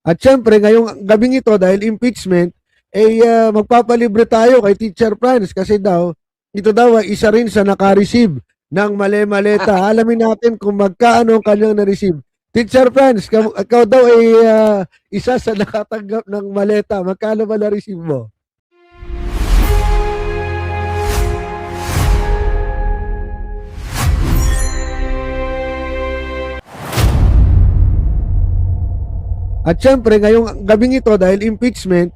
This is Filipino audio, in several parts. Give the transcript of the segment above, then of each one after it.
At syempre, ngayong gabing ito, dahil impeachment, magpapalibre tayo kay Teacher Franz kasi daw, ito daw ay isa rin sa naka-receive ng mali-maleta. Alamin natin kung magkaano ang kanyang na-receive. Teacher Franz, ikaw daw ay isa sa nakatanggap ng maleta. Magkano ba na-receive mo? At syempre, ngayong gabing ito, dahil impeachment,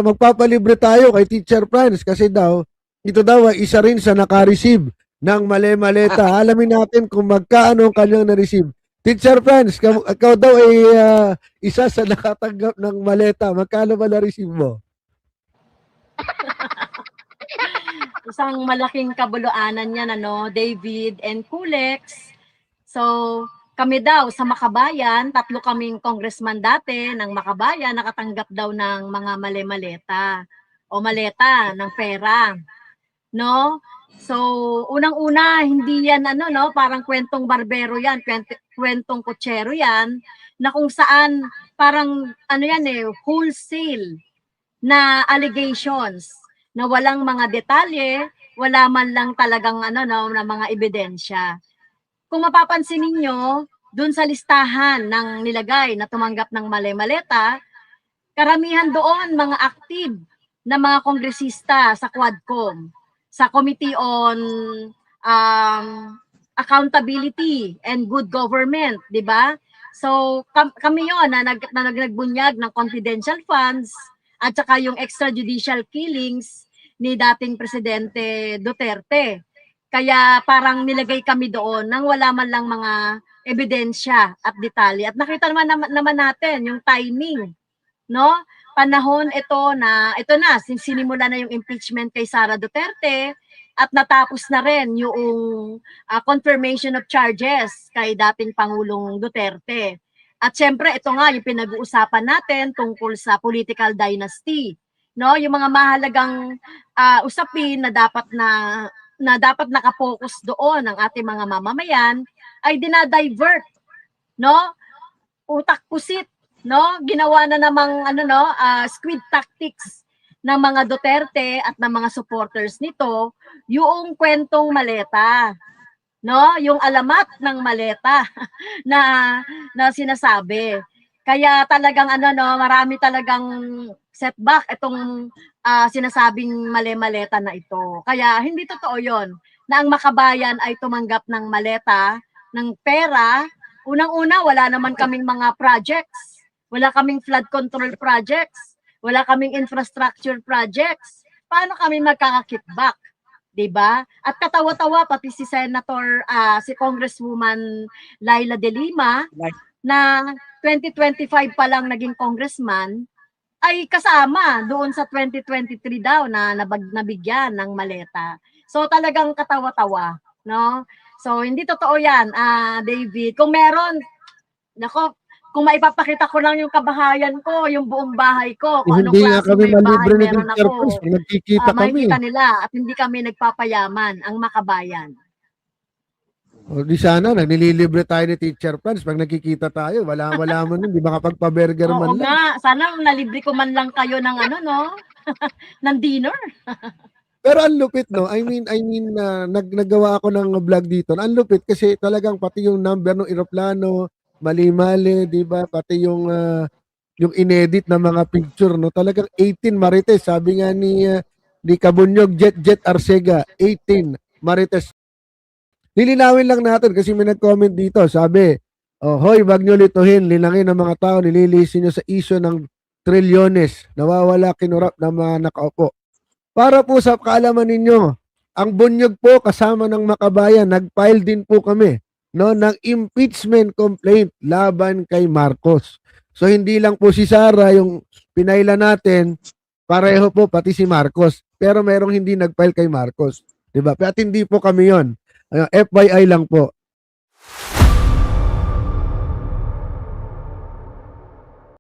magpapalibre tayo kay Teacher Franz kasi daw, ito daw ay isa rin sa naka-receive ng mali-maleta. Alamin natin kung magkaano ang kanyang na-receive. Teacher Franz, ikaw daw ay isa sa nakatanggap ng maleta. Magkano ba na-receive mo? Isang malaking kabuluanan yan, David and Kulex. So, kami daw sa Makabayan, 3 kaming congressman dati ng Makabayan, nakatanggap daw ng mga mali-maleta o maleta ng pera. No? So, unang-una, hindi yan parang kwentong barbero yan, kwentong kutsero yan, na kung saan parang wholesale na allegations na walang mga detalye, wala man lang talagang na mga ebidensya. Kung mapapansin ninyo, dun sa listahan ng nilagay na tumanggap ng mali-maleta, karamihan doon mga active na mga kongresista sa Quadcom, sa Committee on Accountability and Good Government, di ba? So, kami yon na nagbunyag ng confidential funds at saka yung extrajudicial killings ni dating Presidente Duterte. Kaya parang nilagay kami doon nang wala man lang mga ebidensya at detalye. At nakita naman natin yung timing, no? Panahon ito na sinimula na yung impeachment kay Sara Duterte at natapos na rin yung confirmation of charges kay dating Pangulong Duterte. At syempre ito nga yung pinag-uusapan natin tungkol sa political dynasty, no? Yung mga mahalagang usapin na dapat nakapokus doon ang ating mga mamamayan ay dinadivert, no? Utak pusit, no? Ginawa na namang squid tactics ng mga Duterte at ng mga supporters nito yung kwentong maleta, no? Yung alamat ng maleta na sinasabi. Kaya talagang marami talagang setback itong sinasabing mali-maleta na ito. Kaya hindi totoo 'yon na ang Makabayan ay tumanggap ng maleta, ng pera. Unang-una, wala naman kaming mga projects. Wala kaming flood control projects. Wala kaming infrastructure projects. Paano kami magkaka-kickback? 'Di ba? At katawa-tawa pati si Senator si Congresswoman Laila De Lima na 2025 pa lang naging congressman ay kasama doon sa 2023 daw na nabigyan ng maleta. So talagang katawa-tawa, no? So hindi totoo 'yan, David. Kung meron, nako, kung maipapakita ko lang yung kabahayan ko, yung buong bahay ko, kung anong Hindi nga klaseng kami may bahay malibre ni meron Teacher ako, Franz. Nagkikita kami. makikita nila at hindi kami nagpapayaman, ang Makabayan. O di sana, nililibre tayo ni Teacher Franz. Pag nakikita tayo, wala mo nun. Di makapagpa-burger Oo man lang. nga, sana nalibre ko man lang kayo ng ng dinner. Pero ang lupit, no? I mean, naggawa ako ng vlog dito. Ang lupit kasi talagang pati yung number ng eroplano, mali-mali, di ba? Pati yung inedit na mga picture, no? Talagang 18 Marites. Sabi nga ni Kabunyog, Jet Arcega, 18 Marites. Lilinawin lang natin kasi may nag-comment dito. Sabi, hoy, wag nyo lituhin, linangin ng mga tao, nililisin nyo sa isyo ng trilyones, nawawala kinurap na mga nakaupo. Para po sa kaalaman ninyo, ang Bunyog po kasama ng Makabayan, nag-file din po kami ng impeachment complaint laban kay Marcos. So hindi lang po si Sara yung pinaila natin, pareho po pati si Marcos. Pero merong hindi nag-file kay Marcos. Diba? At hindi po kami yon. FYI lang po.